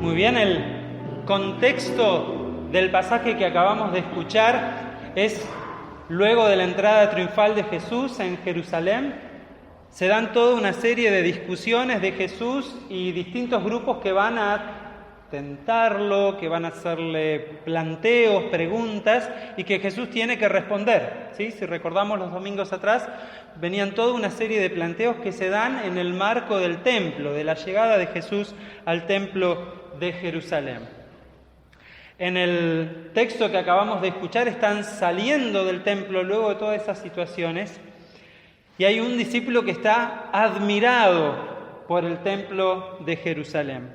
Muy bien, el contexto del pasaje que acabamos de escuchar es luego de la entrada triunfal de Jesús en Jerusalén. Se dan toda una serie de discusiones de Jesús y distintos grupos que van a tentarlo, que van a hacerle planteos, preguntas y que Jesús tiene que responder, ¿sí? Si recordamos los domingos atrás, venían toda una serie de planteos que se dan en el marco del templo, de la llegada de Jesús al templo de Jerusalén. En el texto que acabamos de escuchar están saliendo del templo luego de todas esas situaciones y hay un discípulo que está admirado por el templo de Jerusalén.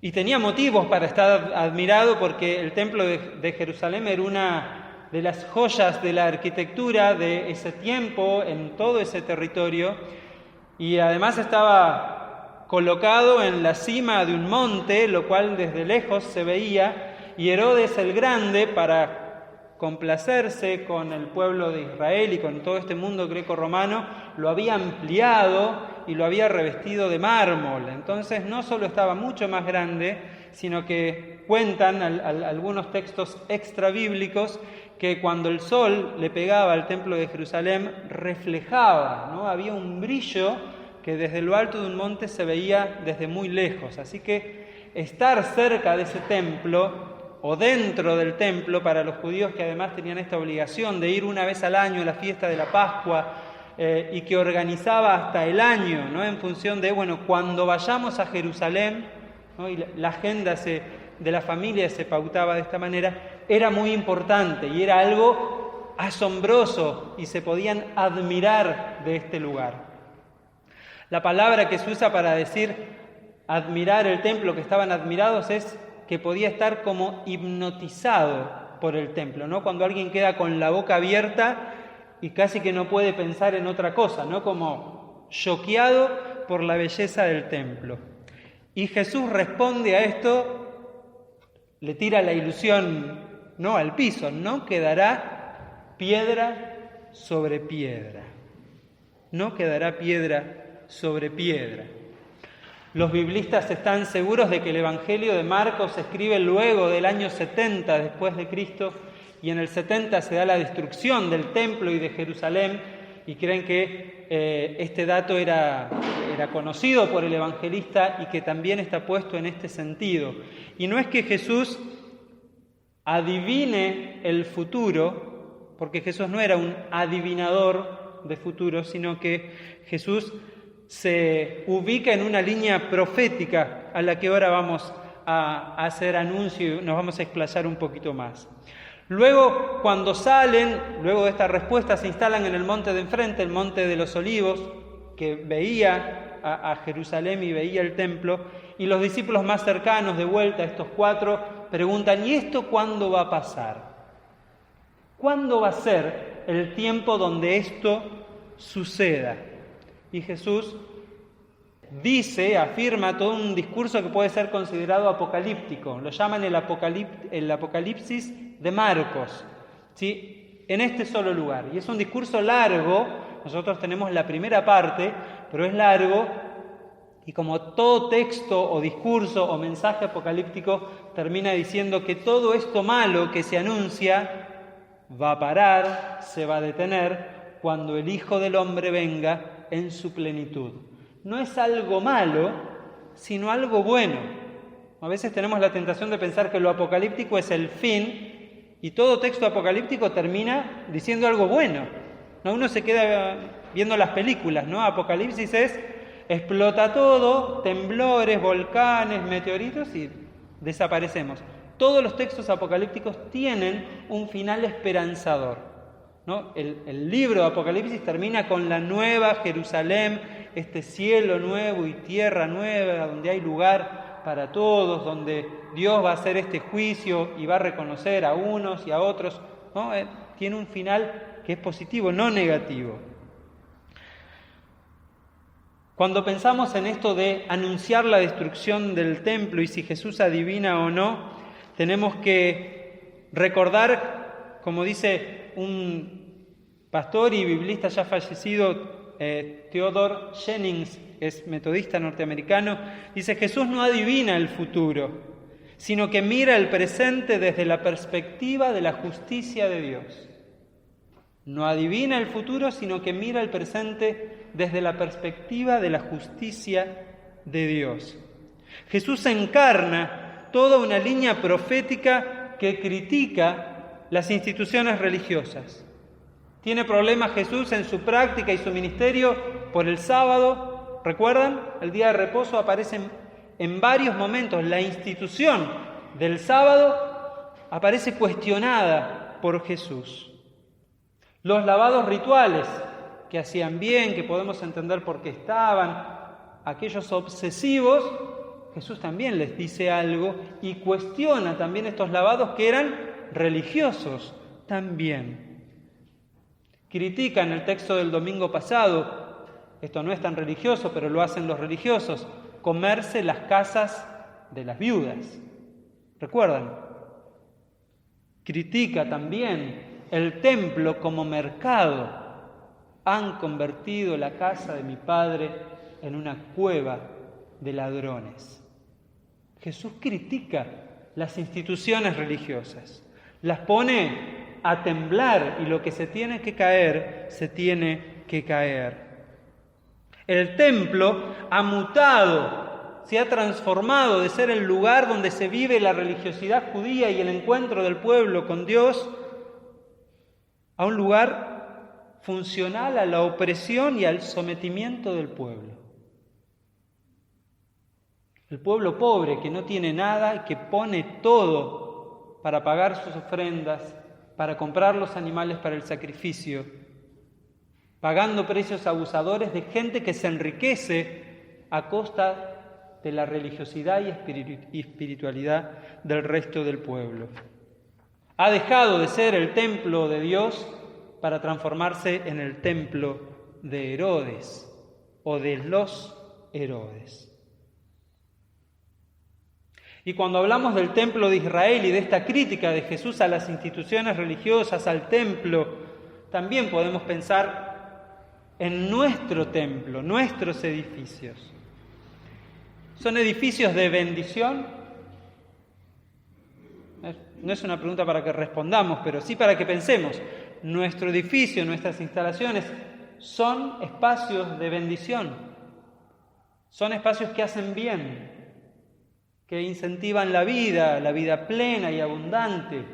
Y tenía motivos para estar admirado porque el templo de Jerusalén era una de las joyas de la arquitectura de ese tiempo en todo ese territorio y además estaba colocado en la cima de un monte, lo cual desde lejos se veía, y Herodes el Grande, para complacerse con el pueblo de Israel y con todo este mundo greco-romano, lo había ampliado y lo había revestido de mármol. Entonces no solo estaba mucho más grande, sino que cuentan algunos textos extrabíblicos que cuando el sol le pegaba al templo de Jerusalén reflejaba, ¿no? Había un brillo que desde lo alto de un monte se veía desde muy lejos. Así que estar cerca de ese templo o dentro del templo para los judíos que además tenían esta obligación de ir una vez al año a la fiesta de la Pascua y que organizaba hasta el año, ¿no? En función de, cuando vayamos a Jerusalén, ¿no? Y la agenda de la familia se pautaba de esta manera, era muy importante y era algo asombroso y se podían admirar de este lugar. La palabra que se usa para decir admirar el templo, que estaban admirados, es que podía estar como hipnotizado por el templo, ¿no? Cuando alguien queda con la boca abierta y casi que no puede pensar en otra cosa, ¿no? Como choqueado por la belleza del templo. Y Jesús responde a esto, le tira la ilusión, ¿no? Al piso, no quedará piedra sobre piedra. No quedará piedra sobre piedra. Los biblistas están seguros de que el Evangelio de Marcos se escribe luego del año 70 después de Cristo y en el 70 se da la destrucción del templo y de Jerusalén y creen que este dato era conocido por el evangelista y que también está puesto en este sentido. Y no es que Jesús adivine el futuro, porque Jesús no era un adivinador de futuro, sino que Jesús se ubica en una línea profética a la que ahora vamos a hacer anuncio y nos vamos a explayar un poquito más. Luego, cuando salen, luego de esta respuesta, se instalan en el monte de enfrente, el monte de los Olivos, que veía a Jerusalén y veía el templo, y los discípulos más cercanos, de vuelta, estos cuatro, preguntan, ¿y esto cuándo va a pasar? ¿Cuándo va a ser el tiempo donde esto suceda? Y Jesús afirma todo un discurso que puede ser considerado apocalíptico. Lo llaman el Apocalipsis de Marcos, ¿sí? En este solo lugar. Y es un discurso largo, nosotros tenemos la primera parte, pero es largo, y como todo texto o discurso o mensaje apocalíptico termina diciendo que todo esto malo que se anuncia va a parar, se va a detener cuando el Hijo del Hombre venga en su plenitud. No es algo malo, sino algo bueno. A veces tenemos la tentación de pensar que lo apocalíptico es el fin y todo texto apocalíptico termina diciendo algo bueno. ¿No? Uno se queda viendo las películas, ¿no? Apocalipsis es explota todo, temblores, volcanes, meteoritos y desaparecemos. Todos los textos apocalípticos tienen un final esperanzador, ¿no? El libro de Apocalipsis termina con la nueva Jerusalén, este cielo nuevo y tierra nueva, donde hay lugar para todos, donde Dios va a hacer este juicio y va a reconocer a unos y a otros, ¿no? Tiene un final que es positivo, no negativo. Cuando pensamos en esto de anunciar la destrucción del templo y si Jesús adivina o no, tenemos que recordar, como dice un pastor y biblista ya fallecido, Theodore Jennings, que es metodista norteamericano, dice: Jesús no adivina el futuro, sino que mira el presente desde la perspectiva de la justicia de Dios. No adivina el futuro, sino que mira el presente desde la perspectiva de la justicia de Dios. Jesús encarna toda una línea profética que critica las instituciones religiosas. Tiene problemas Jesús en su práctica y su ministerio por el sábado. ¿Recuerdan? El día de reposo aparece en varios momentos. La institución del sábado aparece cuestionada por Jesús. Los lavados rituales que hacían bien, que podemos entender por qué estaban, aquellos obsesivos, Jesús también les dice algo y cuestiona también estos lavados que eran religiosos también. Critica en el texto del domingo pasado, esto no es tan religioso, pero lo hacen los religiosos, comerse las casas de las viudas. ¿Recuerdan? Critica también el templo como mercado. Han convertido la casa de mi Padre en una cueva de ladrones. Jesús critica las instituciones religiosas, las pone a temblar y lo que se tiene que caer, se tiene que caer. El templo ha mutado, se ha transformado de ser el lugar donde se vive la religiosidad judía y el encuentro del pueblo con Dios a un lugar funcional a la opresión y al sometimiento del pueblo. El pueblo pobre que no tiene nada y que pone todo para pagar sus ofrendas, para comprar los animales para el sacrificio, pagando precios abusadores de gente que se enriquece a costa de la religiosidad y espiritualidad del resto del pueblo. Ha dejado de ser el templo de Dios para transformarse en el templo de Herodes o de los Herodes. Y cuando hablamos del templo de Israel y de esta crítica de Jesús a las instituciones religiosas, al templo, también podemos pensar en nuestro templo, nuestros edificios. ¿Son edificios de bendición? No es una pregunta para que respondamos, pero sí para que pensemos. Nuestro edificio, nuestras instalaciones, son espacios de bendición. Son espacios que hacen bien, que incentivan la vida plena y abundante,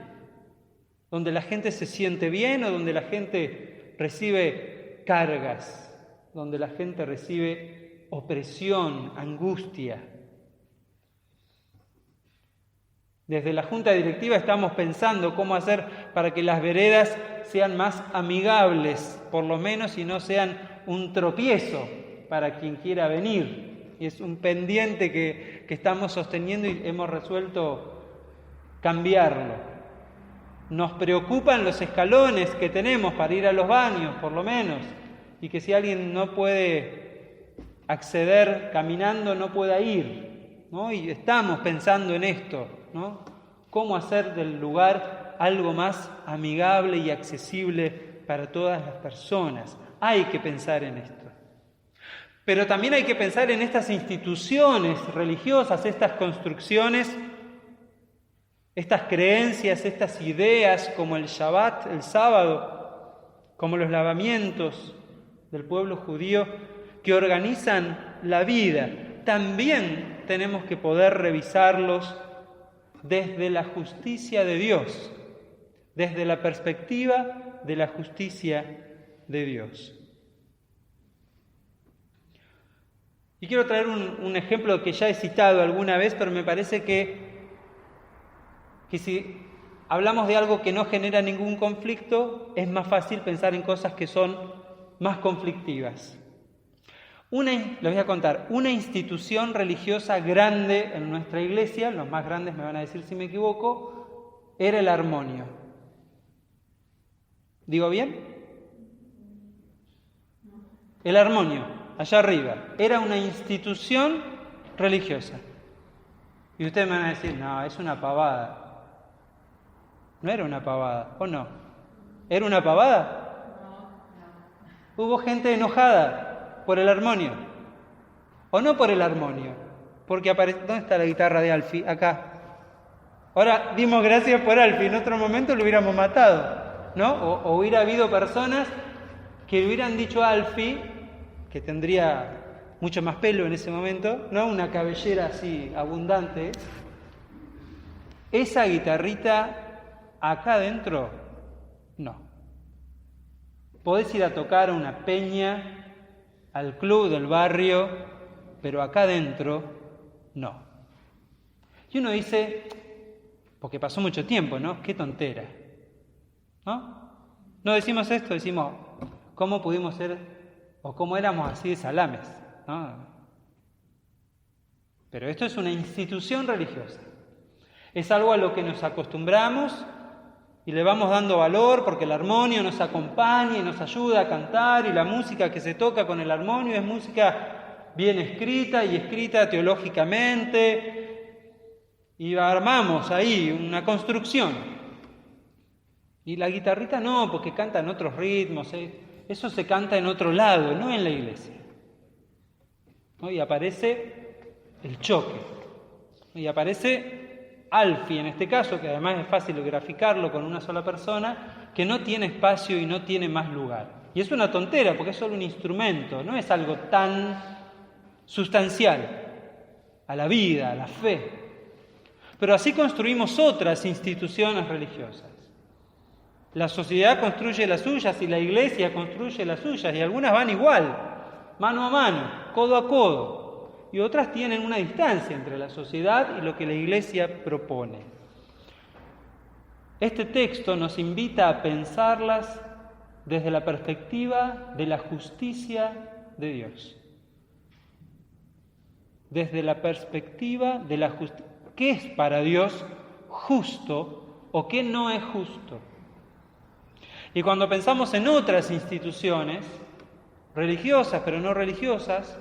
donde la gente se siente bien o donde la gente recibe cargas, donde la gente recibe opresión, angustia. Desde la Junta Directiva estamos pensando cómo hacer para que las veredas sean más amigables, por lo menos, y no sean un tropiezo para quien quiera venir. Y es un pendiente que estamos sosteniendo y hemos resuelto cambiarlo. Nos preocupan los escalones que tenemos para ir a los baños, por lo menos, y que si alguien no puede acceder caminando, no pueda ir, ¿no? Y estamos pensando en esto, ¿no? Cómo hacer del lugar algo más amigable y accesible para todas las personas. Hay que pensar en esto. Pero también hay que pensar en estas instituciones religiosas, estas construcciones, estas creencias, estas ideas como el Shabbat, el sábado, como los lavamientos del pueblo judío que organizan la vida. También tenemos que poder revisarlos desde la justicia de Dios, desde la perspectiva de la justicia de Dios. Y quiero traer un ejemplo que ya he citado alguna vez, pero me parece que si hablamos de algo que no genera ningún conflicto, es más fácil pensar en cosas que son más conflictivas. Les voy a contar, una institución religiosa grande en nuestra iglesia, los más grandes me van a decir si me equivoco, era el armonio. ¿Digo bien? El armonio. Allá arriba, era una institución religiosa. Y ustedes me van a decir, no, es una pavada. No era una pavada, ¿o no? ¿Era una pavada? Hubo gente enojada por el armonio. O no por el armonio, porque ¿dónde está la guitarra de Alfie? Acá. Ahora dimos gracias por Alfie, en otro momento lo hubiéramos matado, ¿no? O hubiera habido personas que hubieran dicho a Alfie, que tendría mucho más pelo en ese momento, ¿no? Una cabellera así abundante. Esa guitarrita acá adentro, no. Podés ir a tocar a una peña, al club del barrio, pero acá adentro, no. Y uno dice, porque pasó mucho tiempo, ¿no? Qué tontera, ¿no? No decimos esto, decimos, ¿cómo pudimos ser, o cómo éramos así de salames, ¿no? Pero esto es una institución religiosa. Es algo a lo que nos acostumbramos y le vamos dando valor porque el armonio nos acompaña y nos ayuda a cantar, y la música que se toca con el armonio es música bien escrita y escrita teológicamente, y armamos ahí una construcción. Y la guitarrita no, porque canta en otros ritmos, eso se canta en otro lado, no en la iglesia, ¿no? Y aparece el choque, y aparece Alfie en este caso, que además es fácil graficarlo con una sola persona, que no tiene espacio y no tiene más lugar. Y es una tontera, porque es solo un instrumento, no es algo tan sustancial a la vida, a la fe. Pero así construimos otras instituciones religiosas. La sociedad construye las suyas y la iglesia construye las suyas, y algunas van igual, mano a mano, codo a codo. Y otras tienen una distancia entre la sociedad y lo que la iglesia propone. Este texto nos invita a pensarlas desde la perspectiva de la justicia de Dios. Desde la perspectiva de la justicia. ¿Qué es para Dios justo o qué no es justo? Y cuando pensamos en otras instituciones, religiosas pero no religiosas,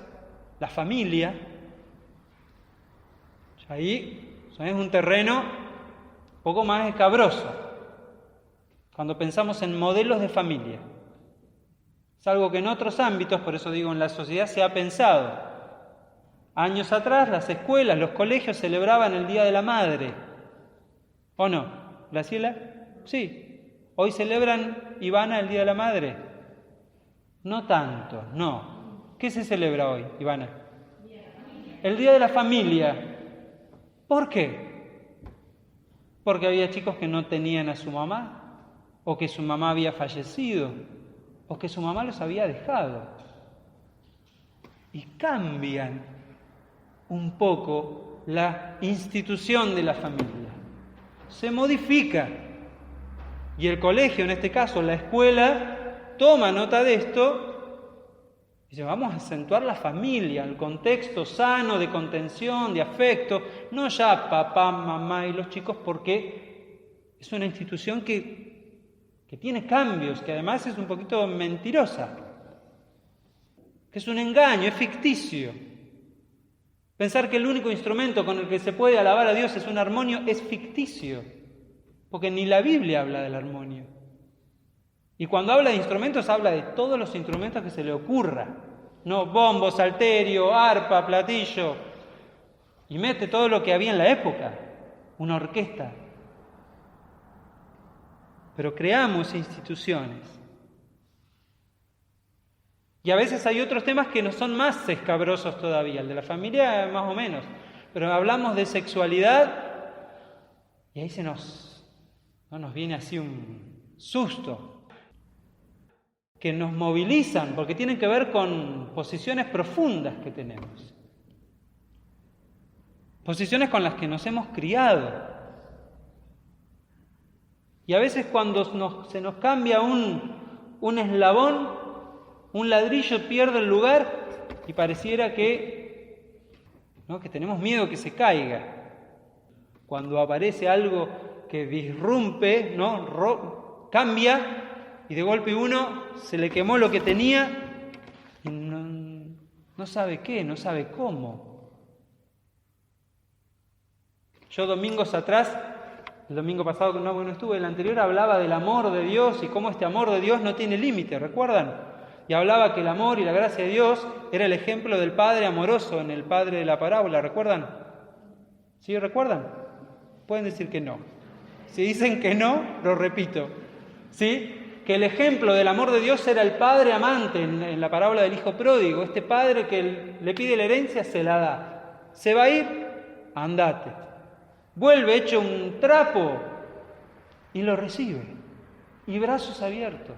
la familia, ahí es un terreno un poco más escabroso. Cuando pensamos en modelos de familia, es algo que en otros ámbitos, por eso digo en la sociedad, se ha pensado. Años atrás las escuelas, los colegios celebraban el Día de la Madre, ¿o no? ¿Graciela? Sí. ¿Hoy celebran, Ivana, el Día de la Madre? No tanto, no. ¿Qué se celebra hoy, Ivana? El Día de la Familia. ¿Por qué? Porque había chicos que no tenían a su mamá, o que su mamá había fallecido, o que su mamá los había dejado. Y cambian un poco la institución de la familia. Se modifica. Y el colegio, en este caso la escuela, toma nota de esto. Dice, vamos a acentuar la familia, el contexto sano de contención, de afecto, no ya papá, mamá y los chicos, porque es una institución que tiene cambios, que además es un poquito mentirosa, que es un engaño, es ficticio. Pensar que el único instrumento con el que se puede alabar a Dios es un armonio es ficticio, porque ni la Biblia habla del armonio. Y cuando habla de instrumentos, habla de todos los instrumentos que se le ocurra. No bombo, salterio, arpa, platillo. Y mete todo lo que había en la época. Una orquesta. Pero creamos instituciones. Y a veces hay otros temas que no son más escabrosos todavía. El de la familia más o menos. Pero hablamos de sexualidad y ahí nos viene así un susto. Que nos movilizan, porque tienen que ver con posiciones profundas que tenemos. Posiciones con las que nos hemos criado. Y a veces cuando se nos cambia un eslabón, un ladrillo pierde el lugar y pareciera que tenemos miedo que se caiga. Cuando aparece algo que disrumpe, cambia, y de golpe uno se le quemó lo que tenía y no sabe qué, no sabe cómo. Yo domingos atrás, el domingo pasado no estuve, el anterior hablaba del amor de Dios y cómo este amor de Dios no tiene límite, ¿recuerdan? y hablaba que el amor y la gracia de Dios era el ejemplo del Padre amoroso en el Padre de la parábola. ¿Recuerdan? ¿Sí recuerdan? Pueden decir que no. Si dicen que no, lo repito. ¿Sí? Que el ejemplo del amor de Dios era el Padre amante en la parábola del Hijo pródigo. Este Padre que le pide la herencia, se la da. ¿Se va a ir? Andate. Vuelve hecho un trapo y lo recibe. Y brazos abiertos.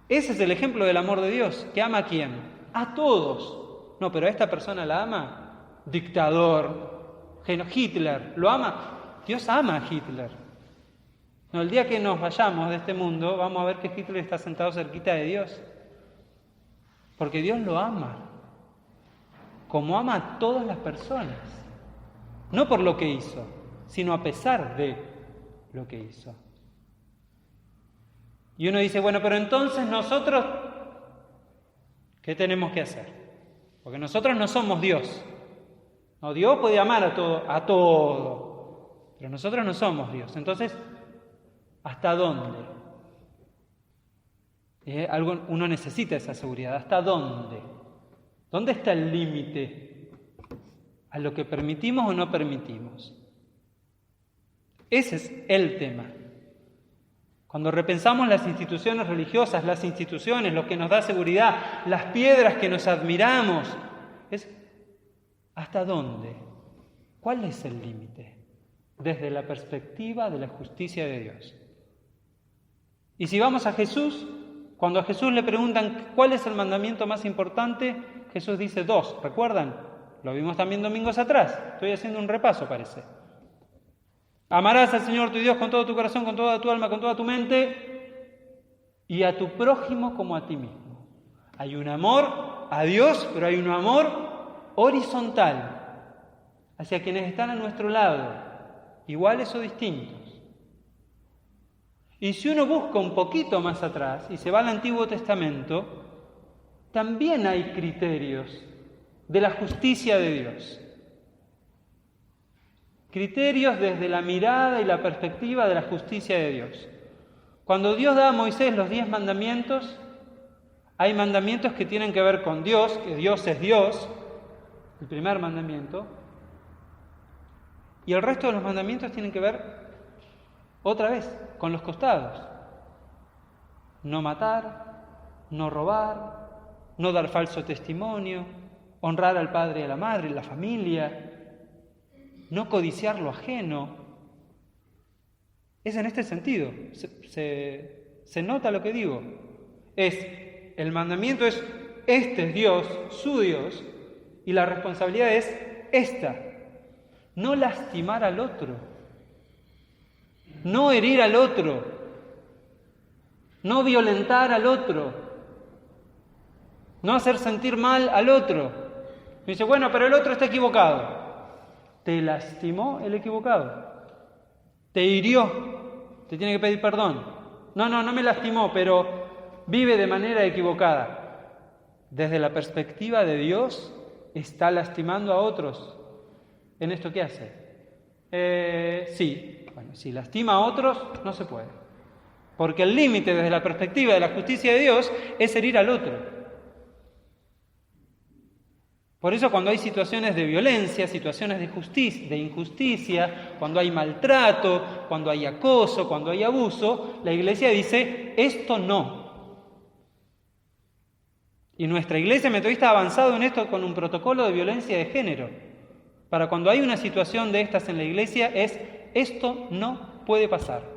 Ese es el ejemplo del amor de Dios, que ama a quién, a todos. No, pero a esta persona la ama, dictador, Hitler, ¿lo ama? Dios ama a Hitler. No, el día que nos vayamos de este mundo, vamos a ver que Hitler está sentado cerquita de Dios. Porque Dios lo ama, como ama a todas las personas. No por lo que hizo, sino a pesar de lo que hizo. Y uno dice, bueno, pero entonces nosotros, ¿qué tenemos que hacer? Porque nosotros no somos Dios. No, Dios puede amar a todo, pero nosotros no somos Dios. Entonces, ¿hasta dónde? Uno necesita esa seguridad. ¿Hasta dónde? ¿Dónde está el límite a lo que permitimos o no permitimos? Ese es el tema. Cuando repensamos las instituciones religiosas, las instituciones, lo que nos da seguridad, las piedras que nos admiramos, es ¿hasta dónde? ¿Cuál es el límite? Desde la perspectiva de la justicia de Dios. Y si vamos a Jesús, cuando a Jesús le preguntan ¿cuál es el mandamiento más importante? Jesús dice 2, ¿recuerdan? Lo vimos también domingos atrás, estoy haciendo un repaso parece. Amarás al Señor tu Dios con todo tu corazón, con toda tu alma, con toda tu mente y a tu prójimo como a ti mismo. Hay un amor a Dios, pero hay un amor horizontal hacia quienes están a nuestro lado, iguales o distintos. Y si uno busca un poquito más atrás y se va al Antiguo Testamento, también hay criterios de la justicia de Dios. Criterios desde la mirada y la perspectiva de la justicia de Dios. Cuando Dios da a Moisés los 10 mandamientos, hay mandamientos que tienen que ver con Dios, que Dios es Dios, el primer mandamiento, y el resto de los mandamientos tienen que ver, otra vez, con los costados. No matar, no robar, no dar falso testimonio, honrar al padre y a la madre, la familia, no codiciar lo ajeno. Es en este sentido. Se nota lo que digo. El mandamiento es, este es Dios, su Dios, y la responsabilidad es esta. No lastimar al otro. No herir al otro. No violentar al otro. No hacer sentir mal al otro. Y dice, bueno, pero el otro está equivocado. Te lastimó el equivocado, te hirió, te tiene que pedir perdón. No me lastimó, pero vive de manera equivocada. Desde la perspectiva de Dios, está lastimando a otros. ¿En esto qué hace? Sí, bueno, si lastima a otros, no se puede. Porque el límite desde la perspectiva de la justicia de Dios es herir al otro. Por eso cuando hay situaciones de violencia, situaciones de injusticia, cuando hay maltrato, cuando hay acoso, cuando hay abuso, la Iglesia dice, esto no. Y nuestra Iglesia metodista ha avanzado en esto con un protocolo de violencia de género. Para cuando hay una situación de estas en la Iglesia esto no puede pasar.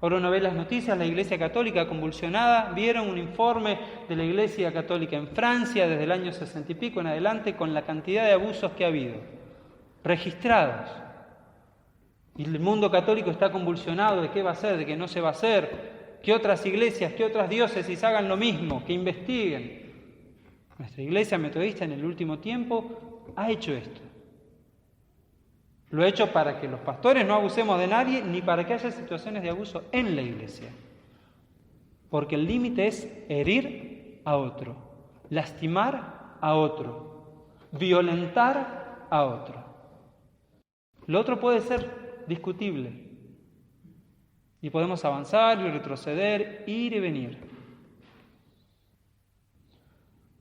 Ahora uno ve las noticias, la Iglesia Católica convulsionada, vieron un informe de la Iglesia Católica en Francia desde el año 60 y pico en adelante con la cantidad de abusos que ha habido, registrados. Y el mundo católico está convulsionado de qué va a hacer, de qué no se va a hacer, que otras iglesias, que otras diócesis hagan lo mismo, que investiguen. Nuestra Iglesia Metodista en el último tiempo ha hecho esto. Lo he hecho para que los pastores no abusemos de nadie, ni para que haya situaciones de abuso en la Iglesia. Porque el límite es herir a otro, lastimar a otro, violentar a otro. Lo otro puede ser discutible. Y podemos avanzar y retroceder, ir y venir.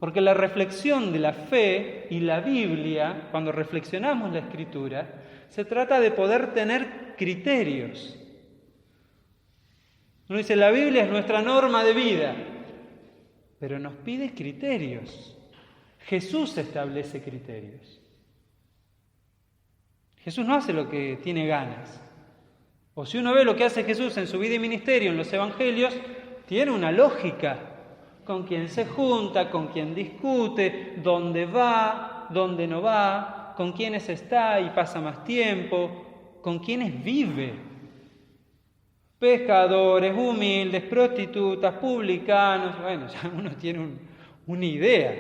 Porque la reflexión de la fe y la Biblia, cuando reflexionamos la Escritura, se trata de poder tener criterios. Uno dice, la Biblia es nuestra norma de vida, pero nos pide criterios. Jesús establece criterios. Jesús no hace lo que tiene ganas. O si uno ve lo que hace Jesús en su vida y ministerio, en los evangelios, tiene una lógica. Con quién se junta, con quién discute, dónde va, dónde no va, con quiénes está y pasa más tiempo, con quiénes vive. Pescadores, humildes, prostitutas, publicanos, bueno, ya uno tiene una idea.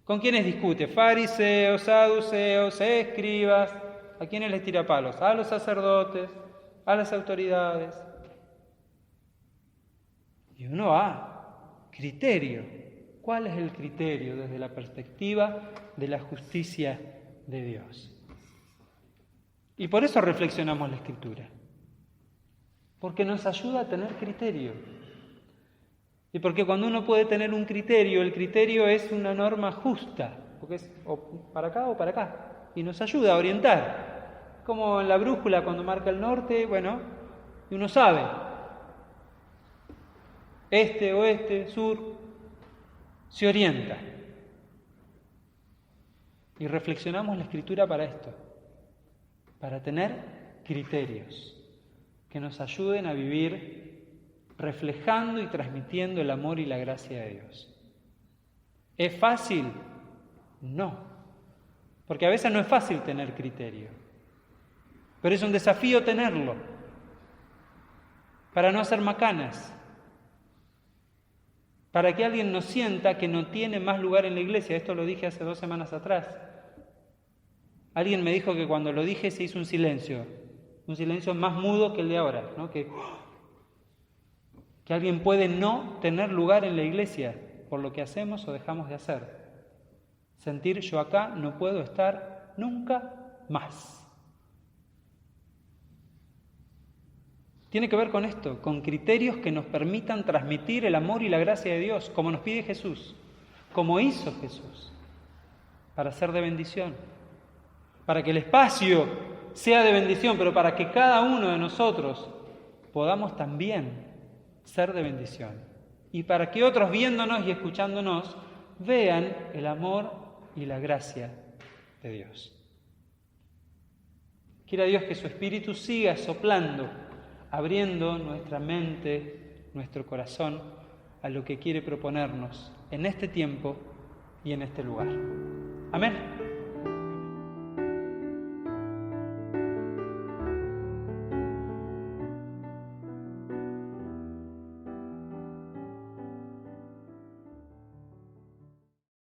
¿Con quiénes discute? Fariseos, saduceos, escribas. ¿A quiénes les tira palos? A los sacerdotes, a las autoridades. Y uno criterio. ¿Cuál es el criterio desde la perspectiva de la justicia de Dios? Y por eso reflexionamos la Escritura. Porque nos ayuda a tener criterio. Y porque cuando uno puede tener un criterio, el criterio es una norma justa. Porque es o para acá o para acá. Y nos ayuda a orientar. Como en la brújula cuando marca el norte, bueno, y uno sabe. Este, oeste, sur, se orienta. Y reflexionamos la Escritura para esto, para tener criterios que nos ayuden a vivir reflejando y transmitiendo el amor y la gracia de Dios. ¿Es fácil? No, porque a veces no es fácil tener criterio, pero es un desafío tenerlo, para no hacer macanas, para que alguien no sienta que no tiene más lugar en la iglesia. Esto lo dije hace 2 semanas atrás. Alguien me dijo que cuando lo dije se hizo un silencio más mudo que el de ahora, ¿no? Que alguien puede no tener lugar en la iglesia por lo que hacemos o dejamos de hacer. Sentir, yo acá no puedo estar nunca más. Tiene que ver con esto, con criterios que nos permitan transmitir el amor y la gracia de Dios, como nos pide Jesús, como hizo Jesús, para ser de bendición, para que el espacio sea de bendición, pero para que cada uno de nosotros podamos también ser de bendición, y para que otros viéndonos y escuchándonos vean el amor y la gracia de Dios. Quiera Dios que su Espíritu siga soplando, abriendo nuestra mente, nuestro corazón a lo que quiere proponernos en este tiempo y en este lugar. Amén.